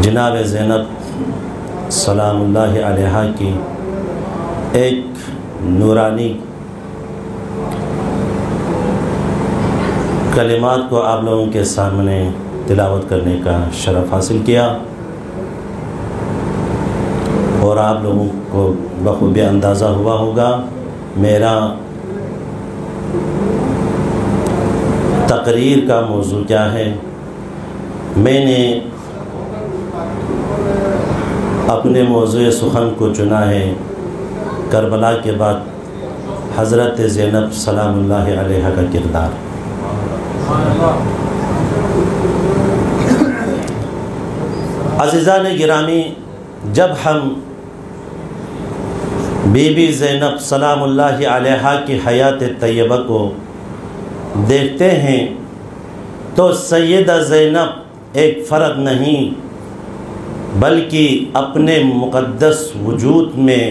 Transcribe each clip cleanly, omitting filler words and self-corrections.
جناب زینب سلام اللہ علیہا کی ایک نورانی کلمات کو آپ لوگوں کے سامنے تلاوت کرنے کا شرف حاصل کیا، اور آپ لوگوں کو بخوبی اندازہ ہوا ہوگا میرا تقریر کا موضوع کیا ہے۔ میں نے اپنے موضوع سخن کو چنا ہے کربلا کے بعد حضرت زینب سلام اللہ علیہا کا کردار۔ عزیزان گرامی، جب ہم بی بی زینب سلام اللہ علیہا کی حیات طیبہ کو دیکھتے ہیں تو سیدہ زینب ایک فرد نہیں بلکہ اپنے مقدس وجود میں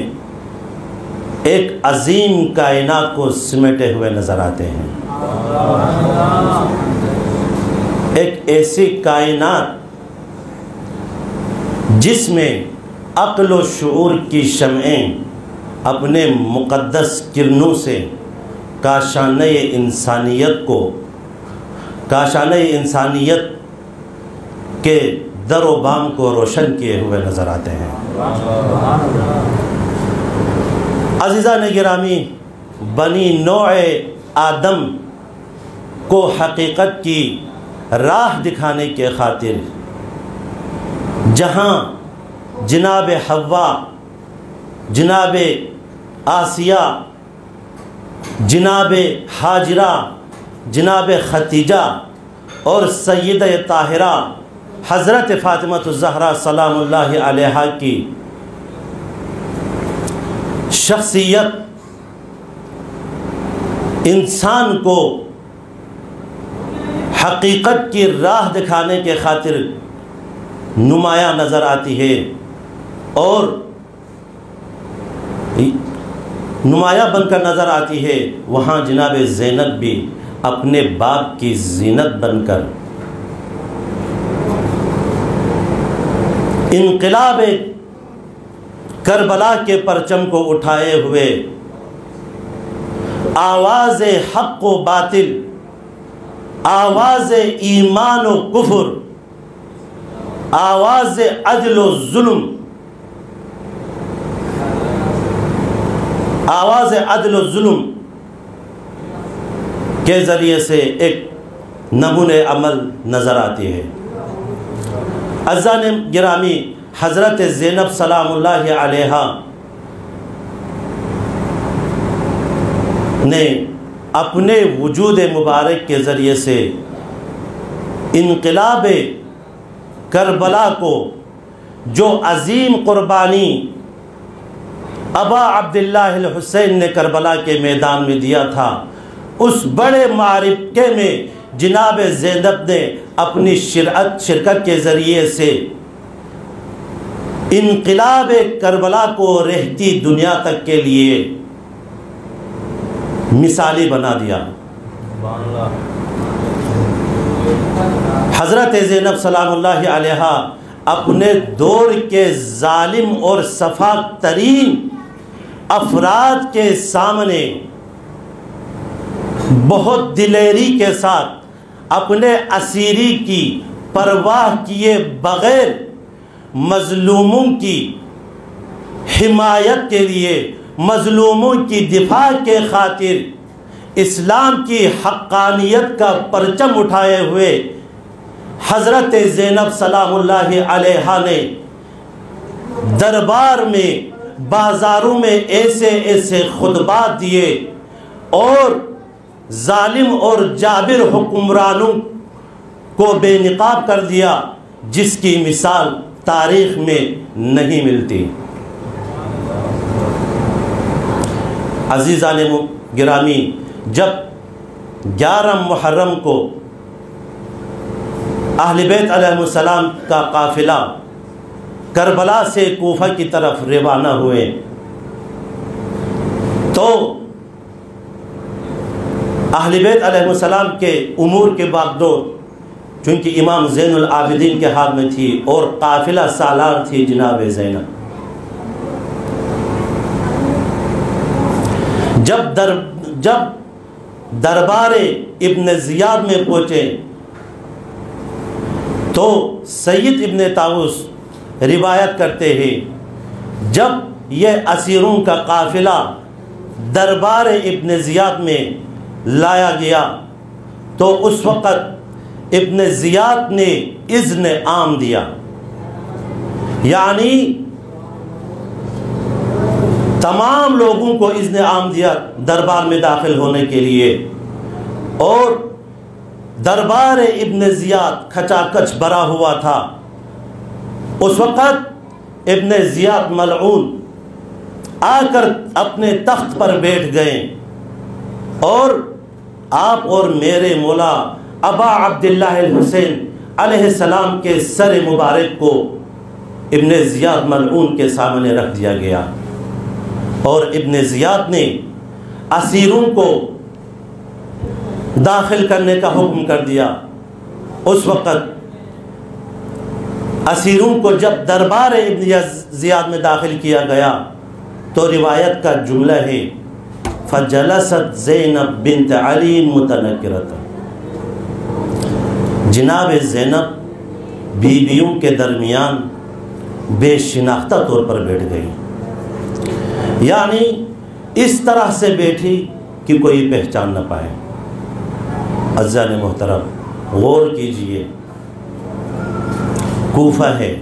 ایک عظیم کائنات کو سمیٹے ہوئے نظر آتے ہیں۔ ایک ایسی کائنات جس میں عقل و شعور کی شمعیں اپنے مقدس کرنوں سے کاشانہ انسانیت کے در و بام کو روشن کیے ہوئے نظر آتے ہیں۔ عزیزان گرامی، بنی نوع آدم کو حقیقت کی راہ دکھانے کے خاطر جہاں جناب حوا، جناب آسیہ، جناب حاجرہ، جناب ختیجہ اور سیدہ طاہرہ حضرت فاطمہ الزہرا سلام اللہ علیہا کی شخصیت انسان کو حقیقت کی راہ دکھانے کے خاطر نمایاں نظر آتی ہے، اور نمایاں بن کر نظر آتی ہے، وہاں جناب زینب بھی اپنے باپ کی زینت بن کر انقلاب کربلا کے پرچم کو اٹھائے ہوئے آواز حق و باطل، آواز ایمان و کفر، آواز عدل و ظلم، آواز عدل و ظلم کے ذریعے سے ایک نمونہ عمل نظر آتی ہے۔ عزیزان گرامی، حضرت زینب سلام اللہ علیہا نے اپنے وجود مبارک کے ذریعے سے انقلاب کربلا کو، جو عظیم قربانی ابا عبداللہ الحسین نے کربلا کے میدان میں دیا تھا، اس بڑے معرکے میں جناب زینب نے اپنی شرکت کے ذریعے سے انقلاب کربلا کو رہتی دنیا تک کے لیے مثالی بنا دیا۔ حضرت زینب سلام اللہ علیہا اپنے دور کے ظالم اور سفاک ترین افراد کے سامنے بہت دلیری کے ساتھ اپنے اسیری کی پرواہ کیے بغیر مظلوموں کی حمایت کے لیے، مظلوموں کی دفاع کے خاطر اسلام کی حقانیت کا پرچم اٹھائے ہوئے حضرت زینب سلام اللہ علیہا نے دربار میں، بازاروں میں ایسے ایسے خطبات دیے اور ظالم اور جابر حکمرانوں کو بے نقاب کر دیا، جس کی مثال تاریخ میں نہیں ملتی۔ عزیزان گرامی، جب 11 محرم کو اہل بیت علیہ السلام کا قافلہ کربلا سے کوفہ کی طرف روانہ ہوئے تو اہل بیت علیہ السلام کے امور کے باغدور چونکہ امام زین العابدین کے ہاتھ میں تھی اور قافلہ سالار تھی جناب زینب۔ جب دربار ابن زیاد میں پہنچے تو سید ابن طاووس روایت کرتے ہیں جب یہ اسیروں کا قافلہ دربار ابن زیاد میں لایا گیا تو اس وقت ابن زیاد نے اذن عام دیا، یعنی تمام لوگوں کو اذن عام دیا دربار میں داخل ہونے کے لیے، اور دربار ابن زیاد کھچا کچ بھرا ہوا تھا۔ اس وقت ابن زیاد ملعون آ کر اپنے تخت پر بیٹھ گئے اور آپ اور میرے مولا ابا عبداللہ الحسین علیہ السلام کے سر مبارک کو ابن زیاد ملعون کے سامنے رکھ دیا گیا، اور ابن زیاد نے اسیروں کو داخل کرنے کا حکم کر دیا۔ اس وقت اسیروں کو جب دربار ابن زیاد میں داخل کیا گیا تو روایت کا جملہ ہے فجلست زینب بنت علی متنکرۃ، جناب زینب بیویوں کے درمیان بے شناختہ طور پر بیٹھ گئی، یعنی اس طرح سے بیٹھی کہ کوئی پہچان نہ پائے۔ عزیزان محترم غور کیجئے، کوفہ ہے،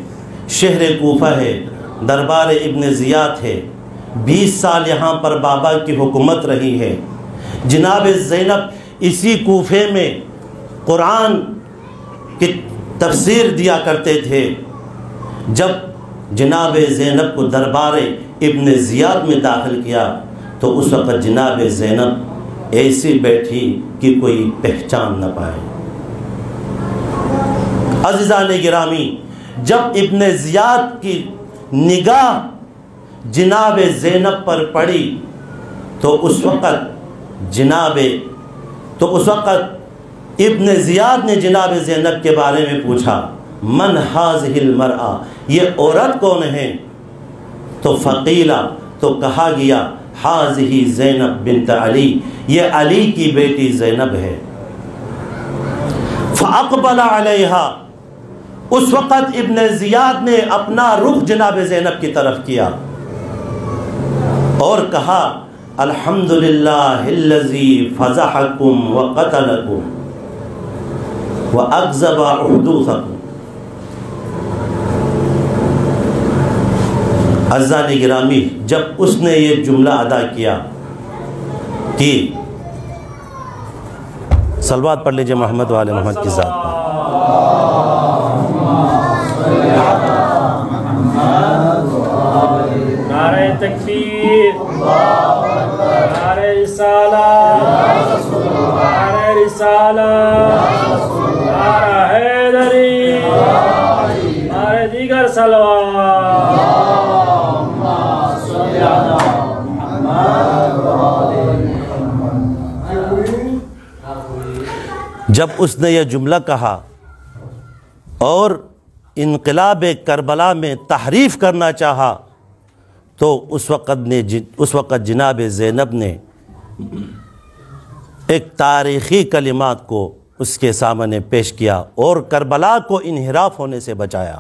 شہر کوفہ ہے، دربار ابن زیاد ہے، 20 سال یہاں پر بابا کی حکومت رہی ہے۔ جناب زینب اسی کوفے میں قرآن کی تفسیر دیا کرتے تھے۔ جب جناب زینب کو دربار ابن زیاد میں داخل کیا تو اس وقت جناب زینب ایسی بیٹھی کہ کوئی پہچان نہ پائے۔ عزیزان گرامی، جب ابن زیاد کی نگاہ جناب زینب پر پڑی تو اس وقت ابن زیاد نے جناب زینب کے بارے میں پوچھا من ہذہ المرأة، یہ عورت کون ہے؟ تو فقیلہ، تو کہا گیا ہذہ زینب بنت علی، یہ علی کی بیٹی زینب ہے۔ فاقبل علیہا، اس وقت ابن زیاد نے اپنا رخ جناب زینب کی طرف کیا اور کہا الحمدللہ الذی فضحکم وقتلکم واکذب حدوثکم۔ عزیزان گرامی، جب اس نے یہ جملہ ادا کیا کہ صلوات پڑھ لیجئے محمد وآل محمد کی ذات پر۔ نعرہ تکبیر، نعرہ رسالہ، نعرہ رسالہ، نعرہ حیدری، نعرہ دیگر صلوات۔ جب اس نے یہ جملہ کہا اور انقلاب کربلا میں تحریف کرنا چاہا تو اس وقت جناب زینب نے ایک تاریخی کلمات کو اس کے سامنے پیش کیا اور کربلا کو انحراف ہونے سے بچایا۔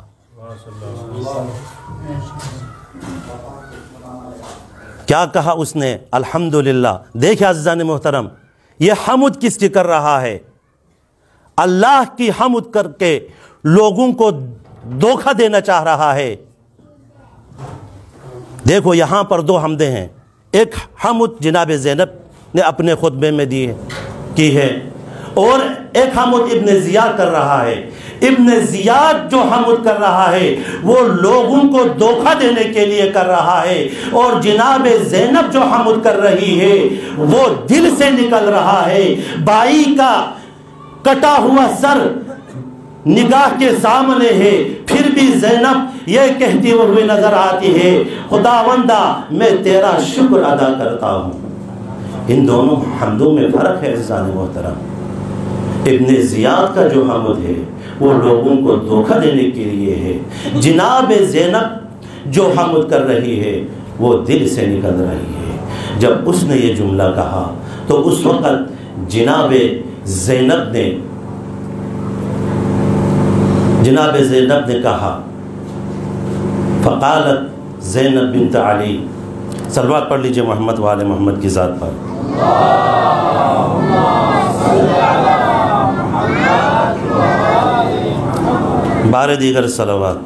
کیا کہا اس نے؟ الحمدللہ۔ دیکھیں عزیزان محترم، یہ حمد کس کی کر رہا ہے؟ اللہ کی حمد کر کے لوگوں کو دھوکہ دینا چاہ رہا ہے۔ دیکھو یہاں پر دو حمدیں ہیں، ایک حمد جناب زینب نے اپنے خطبے میں کی ہے اور ایک حمد ابن زیاد کر رہا ہے۔ ابن زیاد جو حمد کر رہا ہے وہ لوگوں کو دھوکہ دینے کے لیے کر رہا ہے، اور جناب زینب جو حمد کر رہی ہے وہ دل سے نکل رہا ہے۔ بائی کا کٹا ہوا سر نگاہ کے سامنے ہے، پھر بھی زینب یہ کہتی ہوئی نظر آتی ہے خداوندہ میں تیرا شکر ادا کرتا ہوں۔ ان دونوں حمدوں میں فرق ہے عزیزان محترم۔ ابن زیاد کا جو حمد ہے وہ لوگوں کو دھوکہ دینے کے لیے ہے. جناب زینب جو حمد کر رہی ہے وہ دل سے نکل رہی ہے. جب اس نے یہ جملہ کہا تو اس وقت جناب زینب نے کہا فقالت زینب بنت علی. صلوات پڑھ لیجئے محمد وآل محمد کی ذات پر. بارے دیگر صلوات.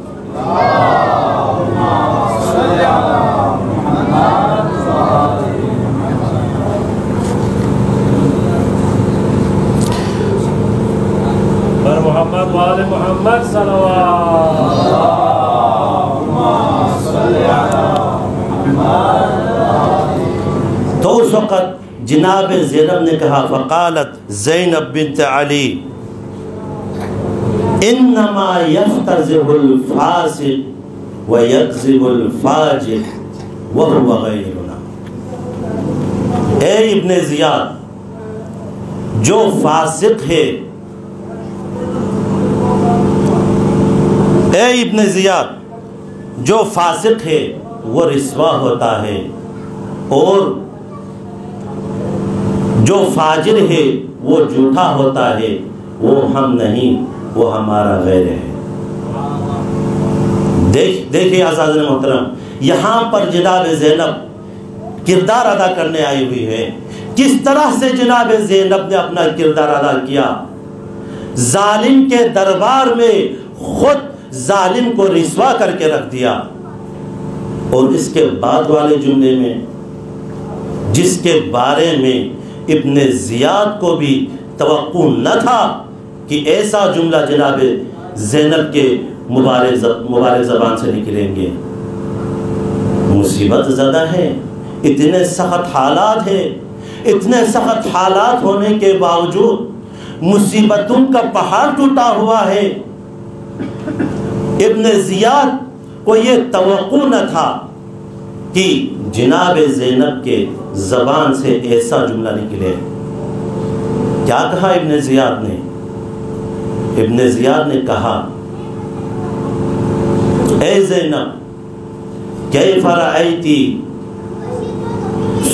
پر محمد وآل محمد صلوات. تو اس وقت جناب زینب نے کہا فقالت زینب بنت علی انما یفتضح الفاسق ویکذب الفاجر وهو غیرنا. اے ابن زیاد، جو فاسق ہے، اے ابن زیاد جو فاسق ہے وہ رسوا ہوتا ہے، اور جو فاجر ہے وہ جھوٹا ہوتا ہے. وہ ہم نہیں، وہ ہمارا غیر ہے. دیکھیں عزیزان محترم، یہاں پر جناب زینب کردار ادا کرنے آئی ہوئی ہے. کس طرح سے جناب زینب نے اپنا کردار ادا کیا. ظالم کے دربار میں خود ظالم کو رسوا کر کے رکھ دیا. اور اس کے بعد والے جملے میں، جس کے بارے میں ابن زیاد کو بھی توقع نہ تھا کہ ایسا جملہ جناب زینب کے مبارک زبان سے نکلیں گے. مصیبت زدہ ہے، اتنے سخت حالات ہیں. اتنے سخت حالات ہونے کے باوجود مصیبتوں کا پہاڑ ٹوٹا ہوا ہے. ابن زیاد کو یہ توقع نہ تھا کہ جناب زینب کے زبان سے ایسا جملہ نکلے. کیا کہا ابن زیاد نے؟ ابن زیاد نے کہا اے زینب کیف رأیتی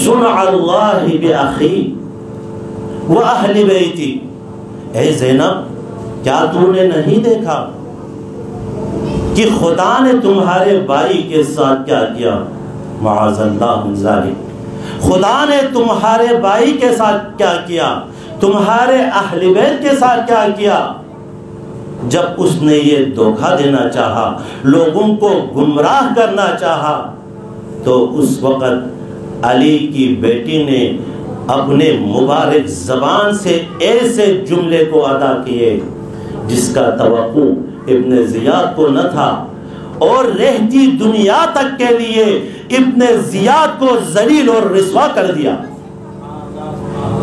صنع اللہ بأخی وأہل بیتی. اے زینب، کیا تو نے نہیں دیکھا کہ خدا نے تمہارے بھائی کے ساتھ کیا کیا؟ معاذ اللہ من ذالک. خدا نے تمہارے بھائی کے ساتھ کیا کیا، تمہارے اہل بیت کے ساتھ کیا کیا. جب اس نے یہ دھوکہ دینا چاہا، لوگوں کو گمراہ کرنا چاہا، تو اس وقت علی کی بیٹی نے اپنے مبارک زبان سے ایسے جملے کو ادا کیے جس کا توقع ابن زیاد کو نہ تھا، اور رہتی دنیا تک کے لیے ابن زیاد کو ذلیل اور رسوا کر دیا.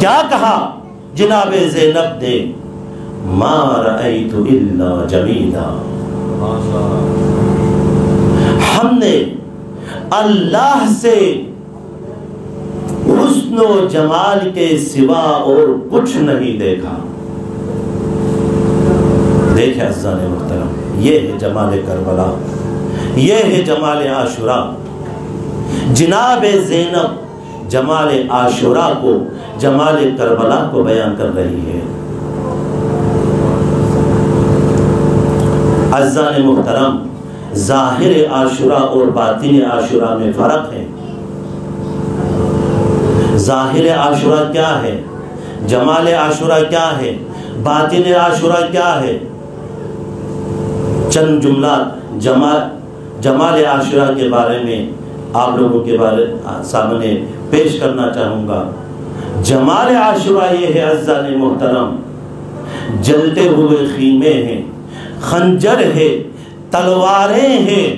کیا کہا جناب زینب نے؟ ما رأیت الا جمیلا. ہم نے اللہ سے حسن و جمال کے سوا اور کچھ نہیں دیکھا. دیکھیں عزیزان محترم، یہ ہے جمال کربلا، یہ ہے جمال عاشورہ. جناب زینب جمال عاشورہ کو، جمال کربلا کو بیان کر رہی ہے. عزیزان محترم، ظاہر عاشورہ اور باطن عاشورہ میں فرق ہے. ظاہر عاشورہ کیا ہے، جمال عاشورہ کیا ہے، باطن عاشورہ کیا ہے. چند جملات جمال عاشورہ کے بارے میں آپ لوگوں کے سامنے پیش کرنا چاہوں گا. جمال عاشورہ یہ ہے عزیزان محترم، جلتے ہوئے خیمے ہیں، خنجر ہے، تلواریں ہیں.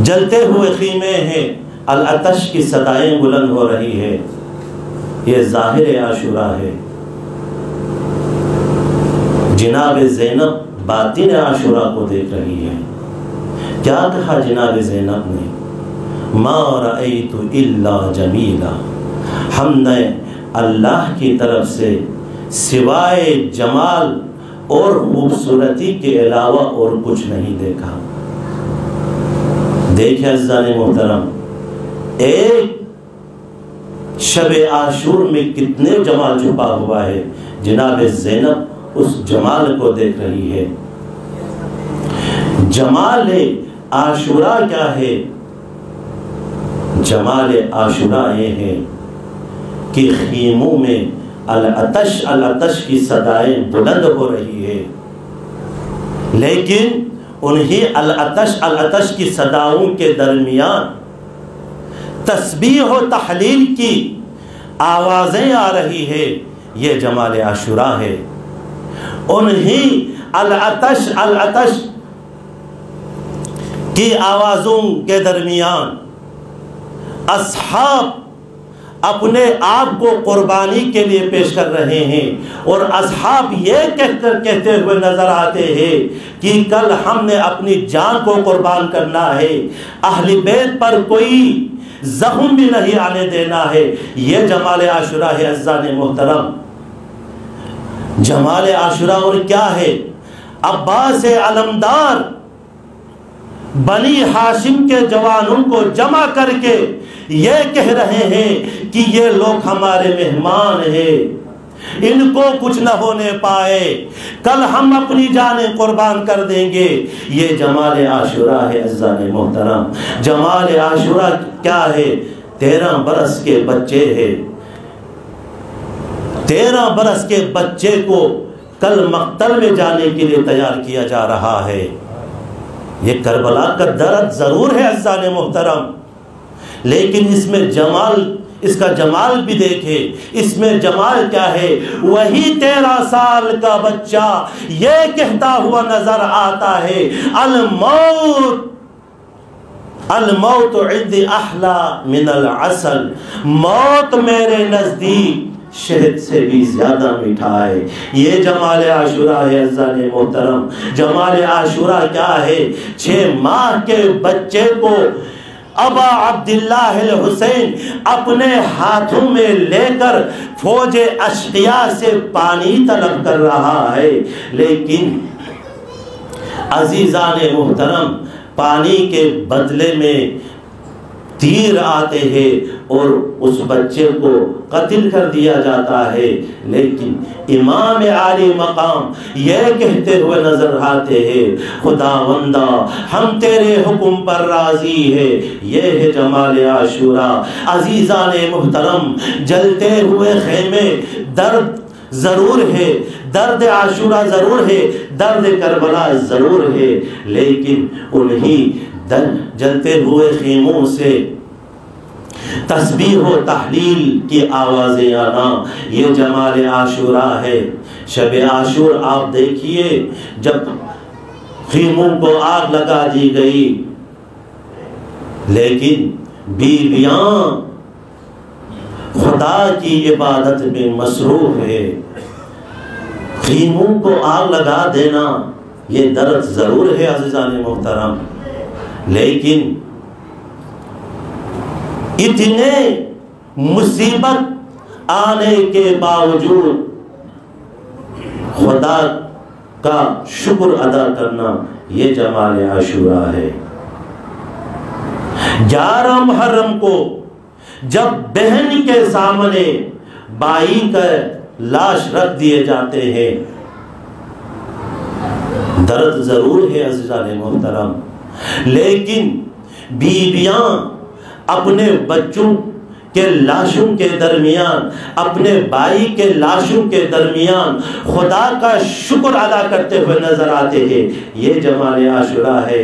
جلتے ہوئے خیمے ہیں، العطش کی صدائیں بلند ہو رہی ہے. یہ ظاہر عاشورہ ہے. جناب زینب باطن عاشورہ کو دیکھ رہی ہے. کیا کہا جناب زینب نے؟ ما رأیت الا جمیلا، ہم نے اللہ کی طرف سے سوائے جمال اور خوبصورتی کے علاوہ اور کچھ نہیں دیکھا۔ دیکھیں عزیزان محترم، ایک شب عاشور میں کتنے جمال چھپا ہوا ہے۔ جناب زینب اس جمال کو دیکھ رہی ہے۔ جمال عاشورہ کیا ہے؟ جمال عاشورہ یہ ہے کہ خیموں میں العطش العطش کی صدائیں بلند ہو رہی ہے، لیکن انہی العطش العطش کی صداؤں کے درمیان تسبیح و تحلیل کی آوازیں آ رہی ہے۔ یہ جمال عاشورہ ہے۔ انہی العطش العطش کی آوازوں کے درمیان اصحاب اپنے آپ کو قربانی کے لیے پیش کر رہے ہیں، اور اصحاب یہ کہتے ہوئے نظر آتے ہیں کہ کل ہم نے اپنی جان کو قربان کرنا ہے، اہل بیت پر کوئی زخم بھی نہیں آنے دینا ہے۔ یہ جمال عاشورہ ہے عزیزان محترم۔ جمال عاشورہ اور کیا ہے؟ عباس علمدار بنی ہاشم کے جوانوں کو جمع کر کے یہ کہہ رہے ہیں کہ یہ لوگ ہمارے مہمان ہیں، ان کو کچھ نہ ہونے پائے، کل ہم اپنی جانیں قربان کر دیں گے۔ یہ جمال عاشورہ ہے عزیزان محترم۔ جمال عاشورہ کیا ہے؟ 13 برس کے بچے ہیں، 13 برس کے بچے کو کل مقتل میں جانے کے لیے تیار کیا جا رہا ہے۔ یہ کربلا کا درد ضرور ہے عزیزان محترم، لیکن اس میں جمال، اس کا جمال بھی دیکھے۔ اس میں جمال کیا ہے؟ وہی 13 سال کا بچہ یہ کہتا ہوا نظر آتا ہے، الموت الموت عندی احلی من العسل، موت میرے نزدیک شہد سے بھی زیادہ میٹھا ہے۔ یہ جمال عاشورہ ہے عزیزان محترم۔ جمال عاشورہ کیا ہے؟ 6 ماہ کے بچے کو ابا عبداللہ الحسین اپنے ہاتھوں میں لے کر فوج اشقیاء سے پانی طلب کر رہا ہے، لیکن عزیزان محترم پانی کے بدلے میں تیر آتے ہیں اور اس بچے کو قتل کر دیا جاتا ہے۔ لیکن امام عالی مقام یہ کہتے ہوئے نظر آتے ہیں، خداوندا ہم تیرے حکم پر راضی ہے۔ یہ ہے جمال عاشورہ۔ عزیزان محترم، جلتے ہوئے خیمے، درد ضرور ہے، درد عاشورہ ضرور ہے، درد کربلا ضرور ہے، لیکن انہی جلتے ہوئے خیموں سے تسبیح و تحلیل کی آوازیں آنا، یہ جمال عاشورہ ہے۔ شب عاشور آپ دیکھیے، جب خیموں کو آگ لگا دی گئی، لیکن بیویاں خدا کی عبادت میں مصروف ہے۔ خیموں کو آگ لگا دینا یہ درد ضرور ہے عزیزان محترم، لیکن اتنے مصیبت آنے کے باوجود خدا کا شکر ادا کرنا یہ جمال عاشورہ ہے۔ 11 محرم کو جب بہن کے سامنے بائی کا لاش رکھ دیے جاتے ہیں، درد ضرور ہے عزیزان محترم، لیکن بیویاں اپنے بچوں کے لاشوں کے درمیان، اپنے بھائی کے لاشوں کے درمیان خدا کا شکر ادا کرتے ہوئے نظر آتے ہیں۔ یہ جمال عاشورہ ہے۔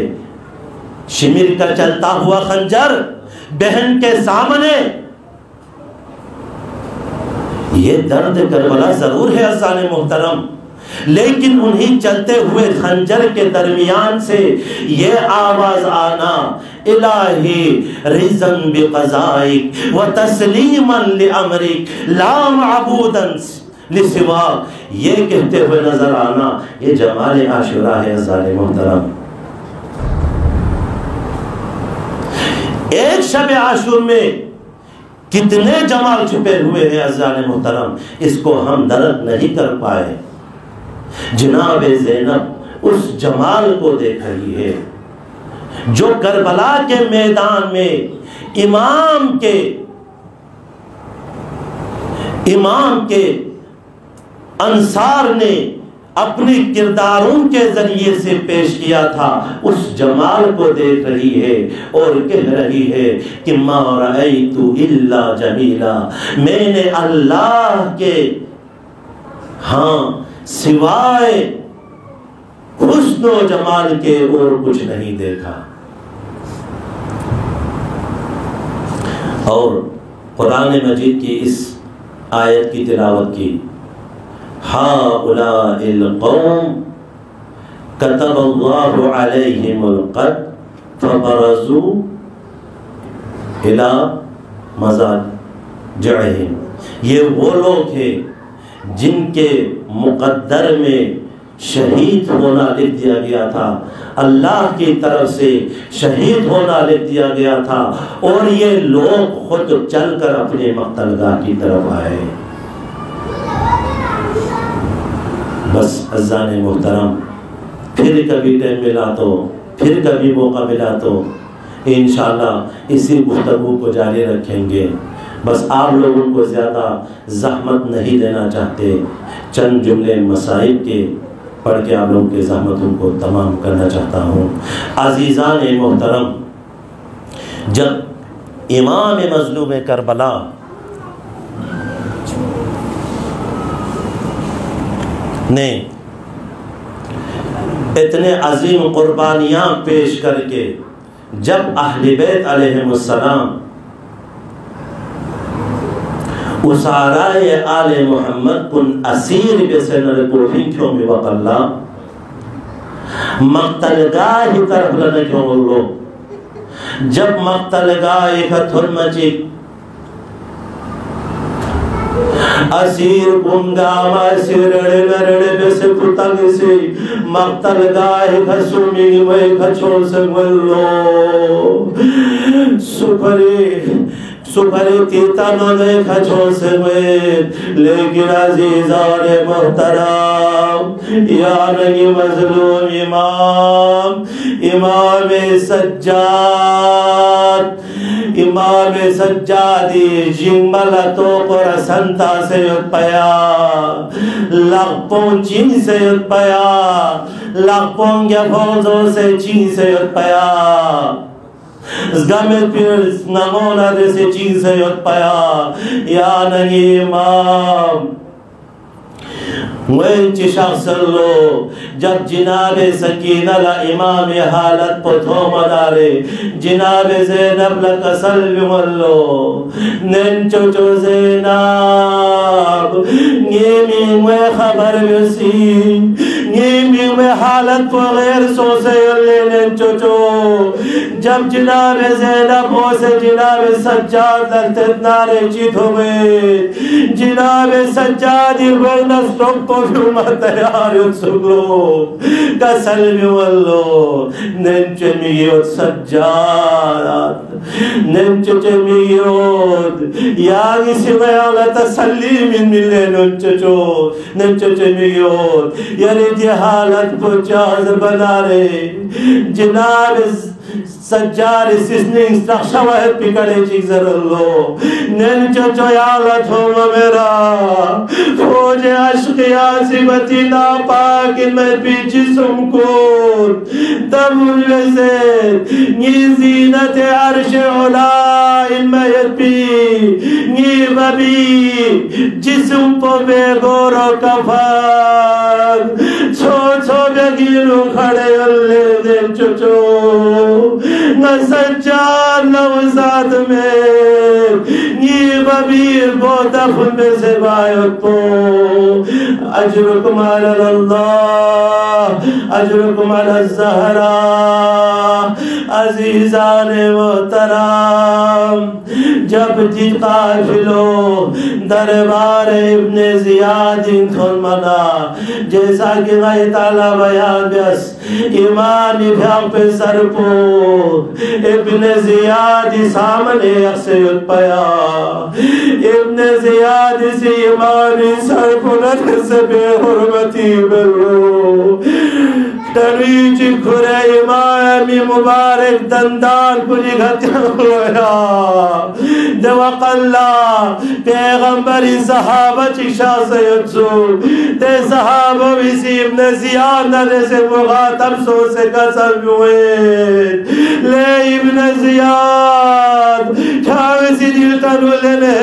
شمر کا چلتا ہوا خنجر بہن کے سامنے، یہ درد کربلا ضرور ہے عزیزان محترم، لیکن انہی چلتے ہوئے خنجر کے درمیان سے یہ آواز آنا، الہی رضاً بقضائک و تسلیما لامرک لا معبودا لسواک، یہ کہتے ہوئے نظر آنا یہ جمال عاشورہ ہے عزیزان محترم۔ ایک شب عاشور میں کتنے جمال چھپے ہوئے ہیں عزیزان محترم، اس کو ہم درک نہیں کر پائے۔ جناب زینب اس جمال کو دیکھ رہی ہے جو کربلا کے میدان میں امام کے انصار نے اپنی کرداروں کے ذریعے سے پیش کیا تھا، اس جمال کو دیکھ رہی ہے اور کہہ رہی ہے کہ ما رأیت الا جمیلا، میں نے اللہ کے سوائے حسن و جمال کے اور کچھ نہیں دیکھا۔ اور قرآن مجید کی اس آیت کی تلاوت کی، ہؤلاء القوم کتب اللہ علیہم القتل فبرزوا الی مضاجعہم، یہ وہ لوگ ہیں جن کے مقدر میں شہید ہونا لکھ دیا گیا تھا، اللہ کی طرف سے شہید ہونا لکھ دیا گیا تھا، اور یہ لوگ خود چل کر اپنے مقتل گاہ کی طرف آئے۔ بس عزیزان محترم، پھر کبھی ٹائم ملا تو، پھر کبھی موقع ملا تو انشاءاللہ اسی گفتگو کو جاری رکھیں گے۔ بس آپ لوگوں کو زیادہ زحمت نہیں دینا چاہتے، چند جملے مسائل کے پڑھ کے آپ لوگوں کے زحمتوں کو تمام کرنا چاہتا ہوں۔ عزیزان محترم، جب امام مظلوم کربلا نے اتنے عظیم قربانیاں پیش کر کے جب اہل بیت علیہم السلام اسارائے آل محمد کن اسیر بسنر کوفین کیوں میں وقلا مقتل گاہ طرف لنے کیوں اللہ، جب مقتل گاہ ختر مچک اسیر کنگام اسیر رڑے لرڑے بس پتنگ سے مقتل گاہ خسومی میں کھچوں سنگلو سپری تیتا نگے کھچوں سے میں، لیکن عزیزان محترم یا نگی مظلوم امام سجادی جنگل تو پر سنتا سے پیا لغپوں چین سے پیا لغپوں گیا فوزوں سے چین سے پیا زگامت پھر نمونہ دے سے چین سے پیا یا نگی امام وینچ شخص لو جب جناب سکینہ امام حالت پتھو مدارے جناب زینب لکا سلم اللہ ننچو چو زینب نیمی میں خبر بسی نیمی میں حالت پو غیر سو سے اللہ ننچو چو جب جناب زینب ہو سے جناب سجاد لگتت نارے چیت ہوئے جناب سجادی بینس ٹوپ تیار سگلو کا سلمی واللو ننچے میوت سجاد ننچے میوت یاگی سمیالا تسلیم ملے ننچے میوت یعنی دی حالت کو چاہر بنا رہے جناب سجار سسننگ سخشوہت پکڑے چیزر اللہ ننچو چویالت ہوما میرا فوج عشقی آسیبتی ناپاک میں پیچھی سمکور تب ویسے نی زینت عرش علا میت پی نی ببی جسم پو بے گور و کفر چھو بگیلو کھڑے اللہ دل چو نہ سجاد نوزاد میں نی ببیر بو دفن میں سے بایت پو اجرکم علی اللہ اجرکم علی الزہرہ عزیزان محترم جب جی قافلو دربار ابن زیاد تھنمنا جیسا کہ غیر تعالیٰ بیان بیس امام بھیاں پہ سر پو ابن زیاد سامنے اکسیت پیا ابن زیاد سی امام سر پو نت سے بے حرمتی بلو تنویچ کھرے امام مبارک دندان کلی گھتیا ہویا دوق اللہ پیغمبری صحابہ چکشا سید سو تے صحابہ ویسی ابن زیاد نلے سے مغاتب سو سے قسم ہوئے لے ابن زیاد چھاویسی دل تنولے لے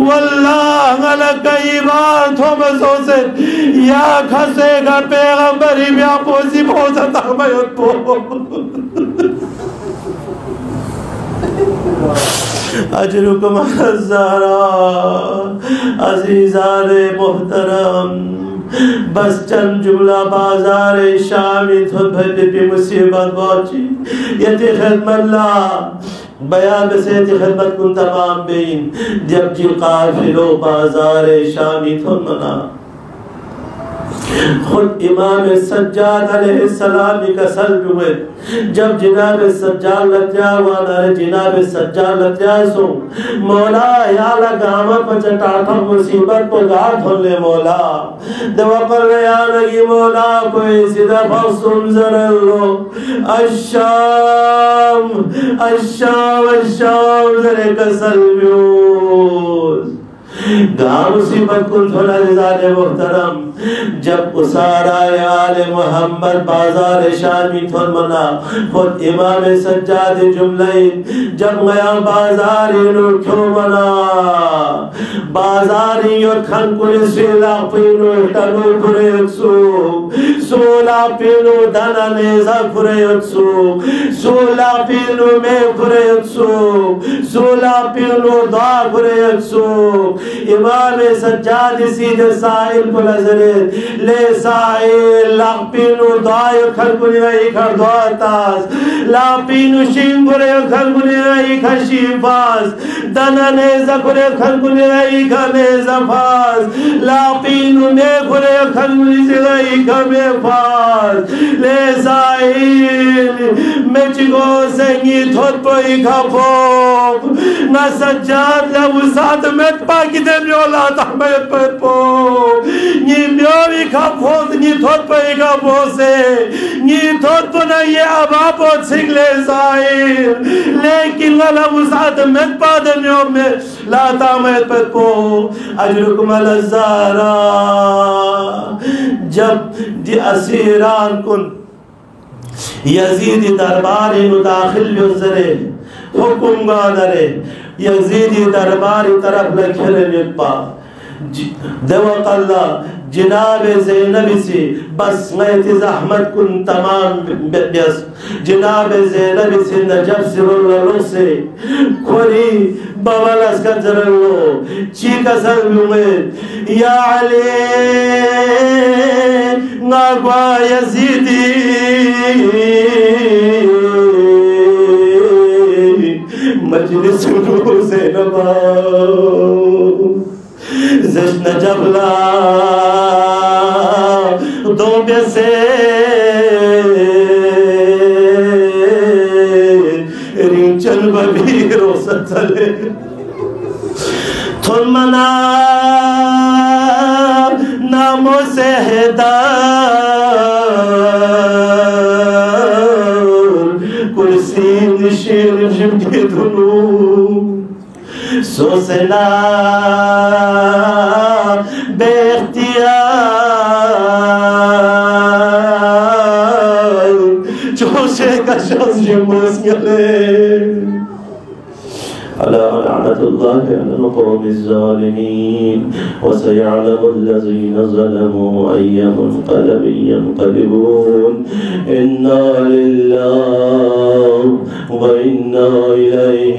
واللہ غلق کئی بار تھومسو سے یا کھسے گا پیغمبری بیا پوسی بہت تخمیت پو اجرکم الزہرا عزیزان محترم بس چند جملہ بازار شامی تھو بھلی پی مصیبت باچی یہ تی خدمت اللہ بیان بسیتی خدمت کن تمام بین جب جی قافلو بازار شامی تھو منا خود امام سجاد علیہ السلام کا سلب ہوئے جب جناب سجاد لگیا وانا جناب سجاد لگیا سو مولا یا لگاما پچٹاٹھا مصیبت کو گاٹ ہونے مولا دوپر ریا لگی مولا کوئی سیدھا فاصم زرلو الشام الشام الشام زرے کا سلب ہوئے گاہ مصیبت کن تھوڑا رضان محترم جب اسارا آل محمد بازار شامی تھون منا خود امام سجاد جملین جب گیا بازاری نوٹھو منا بازاری اور کھن کلی سیلا پینو ٹنو پھرے اکسو سولا پینو دھنا نیزا پھرے اکسو سولا پینو میں پھرے اکسو سولا پینو دعا پھرے اکسو امام سجاد سید سائل کو نظرت لے سائل لاپینو دعای کھلکنے آئی کھر دعا تاز لاپینو شنگرے کھلکنے آئی کھر شیفاز دنا نیزہ کرے کھلکنے آئی کھر نیزہ فاز لاپینو میں کرے کھلکنے آئی کھر میں فاز لے سائل میں چگو سنگی تھوڑ پوئی کھا پوپ نا سجاد لہو ساتھ میں پاکی دے میولا تحمیت پر پو نی میوی کا پھوز نی تھوڑ پئی کا پھوزے نی تھوڑ پنا یہ ابا پوت سنگلے زائر لیکن اللہ وسعت مت پا دے میو میں لا تحمیت پر پو اجرکم الزارا جب دی اسیران کن یزید درباری نو داخل بیوزرے حکم گادرے یزیدی درباری طرف لکھلے نپا دوق اللہ جناب زینب سی بس غیت زحمت کن تمام بیس جناب زینب سی نجب سی رولو سے کھوری بابل اسکر زرلو چیکا سلومت یا علی ناگوا یزیدی مجلس نور زینبا زشن جبلا دو بیسے رینچن ببی روست چلے تھن منا نامو سے کرسی نشیر جمکی دھنو سوسنا بے اختیار چوشے کا شخص جمعز گلے على لعنة الله على القوم الظالمين وسيعلم الذين ظلموا أي منقلب ينقلبون إنا لله وإنا إليه